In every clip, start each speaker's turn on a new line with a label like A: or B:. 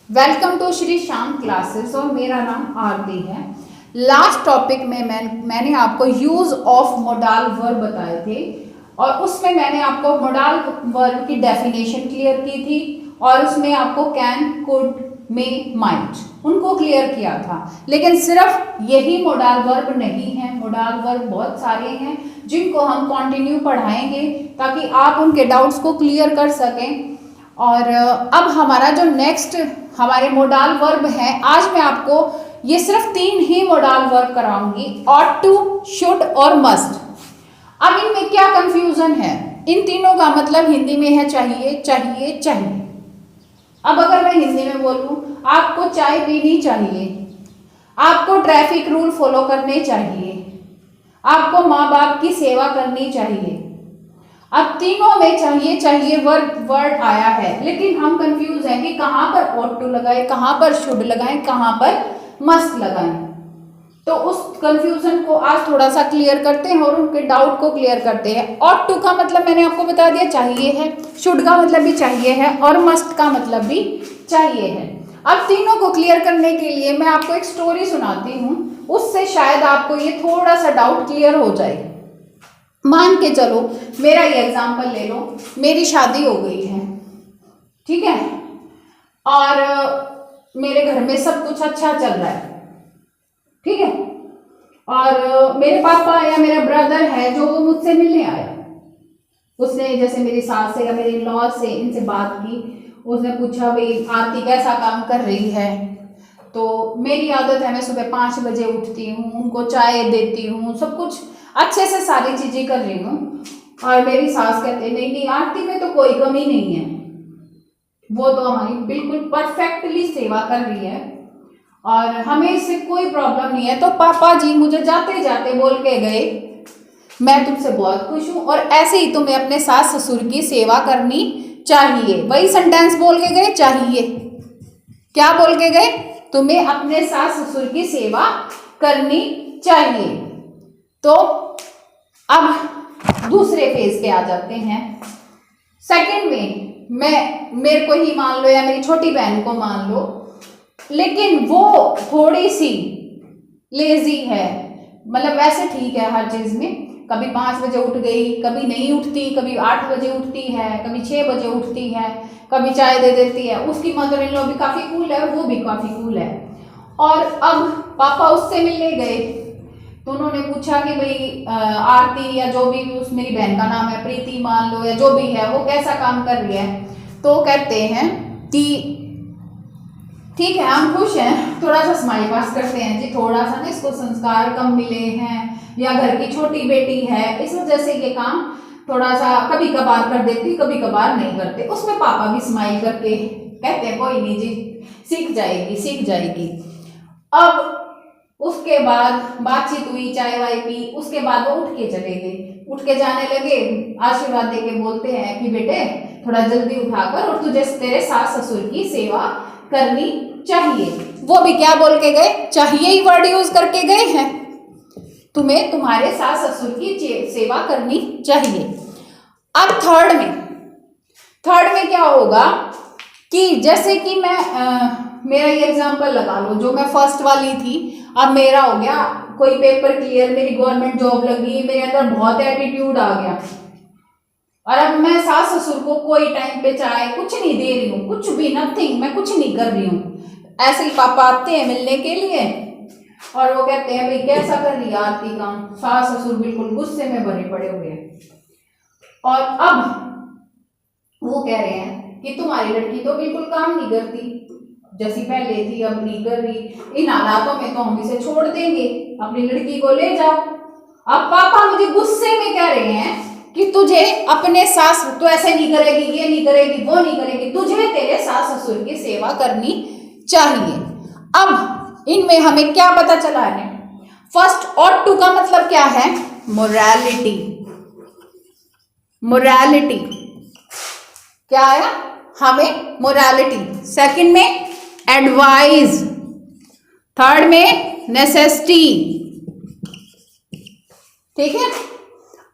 A: Welcome to Shri Shyam classes और मेरा नाम आरती है। लास्ट टॉपिक में मैंने आपको यूज ऑफ मोडाल वर्ब बताए थे और उसमें मैंने आपको मोडाल वर्ब की डेफिनेशन क्लियर की थी और उसमें आपको कैन, कुड, मे, माइट उनको क्लियर किया था। लेकिन सिर्फ यही मोडाल वर्ब नहीं है, मोडाल वर्ब बहुत सारे हैं जिनको हम कंटिन्यू पढ़ाएंगे ताकि आप उनके डाउट्स को क्लियर कर सकें। और अब हमारा जो नेक्स्ट हमारे मोडाल वर्ब है, आज मैं आपको ये सिर्फ 3 ही मोडाल वर्ब कराऊंगी, ऑट टू, शुड और मस्ट। अब इनमें क्या कंफ्यूजन है? इन तीनों का मतलब हिंदी में है चाहिए चाहिए चाहिए। अब अगर मैं हिंदी में बोलूं आपको चाय पीनी चाहिए, आपको ट्रैफिक रूल फॉलो करने चाहिए, आपको माँ बाप की सेवा करनी चाहिए। अब तीनों में चाहिए चाहिए वर्ड आया है, लेकिन हम कंफ्यूज हैं कि कहाँ पर ought to लगाएं, कहाँ पर should लगाएं, कहाँ पर must लगाएं। तो उस कंफ्यूजन को आज थोड़ा सा क्लियर करते हैं और उनके डाउट को क्लियर करते हैं। ought to का मतलब मैंने आपको बता दिया चाहिए है, should का मतलब भी चाहिए है और must का मतलब भी चाहिए है। अब तीनों को क्लियर करने के लिए मैं आपको एक स्टोरी सुनाती हूँ, उससे शायद आपको ये थोड़ा सा डाउट क्लियर हो जाए। मान के चलो, मेरा ये एग्जाम्पल ले लो, मेरी शादी हो गई है, ठीक है, और मेरे घर में सब कुछ अच्छा चल रहा है, ठीक है, और मेरे पापा या मेरा ब्रदर है जो वो मुझसे मिलने आया। उसने जैसे मेरी सास से या मेरी लॉ से इनसे बात की, उसने पूछा भाई आरती कैसा काम कर रही है। तो मेरी आदत है, मैं सुबह 5 बजे उठती हूँ, उनको चाय देती हूँ, सब कुछ अच्छे से सारी चीजें कर रही हूँ। और मेरी सास कहते नहीं नहीं आरती में तो कोई कमी नहीं है, वो तो हमारी बिल्कुल परफेक्टली सेवा कर रही है और हमें इससे कोई प्रॉब्लम नहीं है। तो पापा जी मुझे जाते जाते बोल के गए मैं तुमसे बहुत खुश हूँ और ऐसे ही तुम्हें अपने सास ससुर की सेवा करनी चाहिए। वही सेंटेंस बोल के गए, चाहिए। क्या बोल के गए? तुम्हें अपने सास ससुर की सेवा करनी चाहिए। तो अब दूसरे फेज पे आ जाते हैं। सेकंड में मेरे को ही मान लो या मेरी छोटी बहन को मान लो, लेकिन वो थोड़ी सी लेजी है, मतलब वैसे ठीक है हर चीज में, कभी 5 बजे उठ गई, कभी नहीं उठती, कभी 8 बजे उठती है, कभी 6 बजे उठती है, कभी चाय दे देती है। उसकी मदर इन लॉ भी काफी कूल है, वो भी काफी कूल है। और अब पापा उससे मिलने गए तो उन्होंने पूछा कि भाई आरती या जो भी उस मेरी बहन का नाम है, प्रीति मान लो या जो भी है, वो कैसा काम कर रही है। तो कहते हैं कि ठीक है हम खुश हैं, थोड़ा सा स्माइल पास करते हैं जी, थोड़ा सा ना इसको संस्कार कम मिले हैं या घर की छोटी बेटी है इस वजह से ये काम थोड़ा सा कभी कभार कर देती, कभी कभार नहीं करते। उसमें पापा भी स्माइल करके कहते हैं कोई नहीं जी, सीख जाएगी सीख जाएगी। अब उसके बाद बातचीत हुई, चाय वाय पी, उसके बाद वो उठ के चले गए। उठ के जाने लगे, आशीर्वाद दे के बोलते हैं कि बेटे थोड़ा जल्दी उठाकर और तुझे तेरे सास ससुर की सेवा करनी चाहिए। वो भी क्या बोल के गए? चाहिए ही वर्ड यूज करके गए हैं, तुम्हें तुम्हारे सास ससुर की सेवा करनी चाहिए। अब थर्ड में क्या होगा कि जैसे कि मैं मेरा ये एग्जांपल लगा लो, जो मैं फर्स्ट वाली थी, अब मेरा हो गया कोई पेपर क्लियर, मेरी गवर्नमेंट जॉब लगी, मेरे अंदर बहुत एटीट्यूड आ गया और अब मैं सास ससुर को कोई टाइम पे चाय कुछ नहीं दे रही हूँ, कुछ भी नथिंग, मैं कुछ नहीं कर रही हूँ। ऐसे ही पापा आते हैं मिलने के लिए और वो कहते हैं भाई कैसा कर रही आरती काम। सास ससुर बिल्कुल गुस्से में भरे पड़े हुए हैं और अब वो कह रहे हैं कि तुम्हारी लड़की तो बिल्कुल काम नहीं करती, जैसी पहले थी अब नहीं कर रही, इन हालातों में तो हम इसे छोड़ देंगे, अपनी लड़की को ले जाओ। अब पापा मुझे गुस्से में कह रहे हैं कि तुझे अपने सास, तो ऐसे नहीं करेगी, ये नहीं करेगी, वो नहीं करेगी, तुझे तेरे सास ससुर की सेवा करनी चाहिए। अब इनमें हमें क्या पता चला है? फर्स्ट ought to का मतलब क्या है? मोरालिटी। मोरालिटी क्या आया? हमें मोरालिटी। सेकंड में एडवाइस, थर्ड में नेसेसिटी, ठीक है।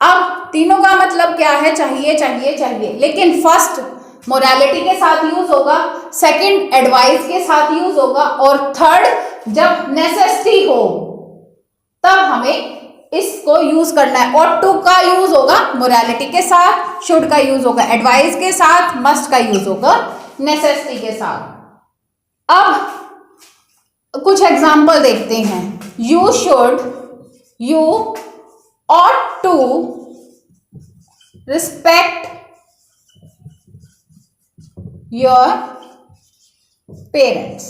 A: अब तीनों का मतलब क्या है? चाहिए चाहिए चाहिए। लेकिन फर्स्ट मोरालिटी के साथ यूज होगा, सेकंड एडवाइस के साथ यूज होगा, और थर्ड जब नेसेसिटी हो तब हमें इसको यूज करना है। और टू का यूज होगा मोरालिटी के साथ, शुड का यूज होगा एडवाइस के साथ, मस्ट का यूज होगा नेसेसिटी के साथ। अब कुछ एग्जाम्पल देखते हैं। You should, you ought to respect your parents।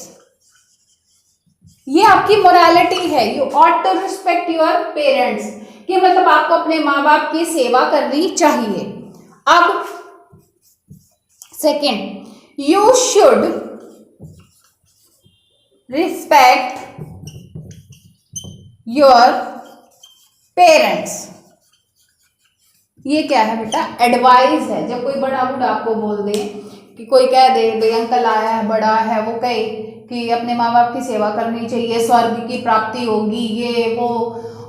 A: ये आपकी मोरालिटी है। You ought to respect your parents कि मतलब आपको अपने माँ बाप की सेवा करनी चाहिए। अब second, you should respect your parents. ये क्या है बेटा? एडवाइस है। जब कोई बड़ा बूढ़ा आपको बोल दे कि कोई कह दे भाई अंकल आया है, बड़ा है, वो कहे कि अपने माँ बाप की सेवा करनी चाहिए, स्वर्ग की प्राप्ति होगी, ये वो,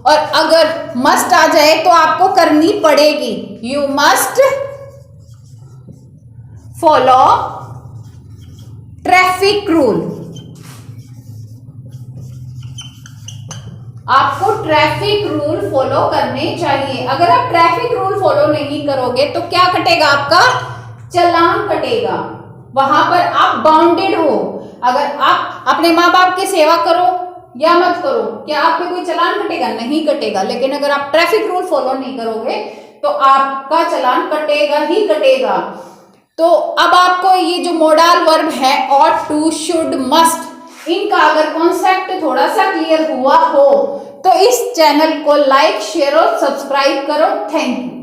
A: और अगर मस्ट आ जाए तो आपको करनी पड़ेगी। You must follow traffic rule. आपको ट्रैफिक रूल फॉलो करने चाहिए। अगर आप ट्रैफिक रूल फॉलो नहीं करोगे तो क्या कटेगा? आपका चालान कटेगा। वहां पर आप बाउंडेड हो। अगर आप अपने माँ बाप की सेवा करो या मत करो, क्या आप पे कोई चालान कटेगा? नहीं कटेगा। लेकिन अगर आप ट्रैफिक रूल फॉलो नहीं करोगे तो आपका चालान कटेगा ही कटेगा। तो अब आपको ये जो मोडाल वर्ब है ought to, should, must, इनका अगर कॉन्सेप्ट थोड़ा सा क्लियर हुआ हो तो इस चैनल को लाइक, शेयर और सब्सक्राइब करो। Thank you.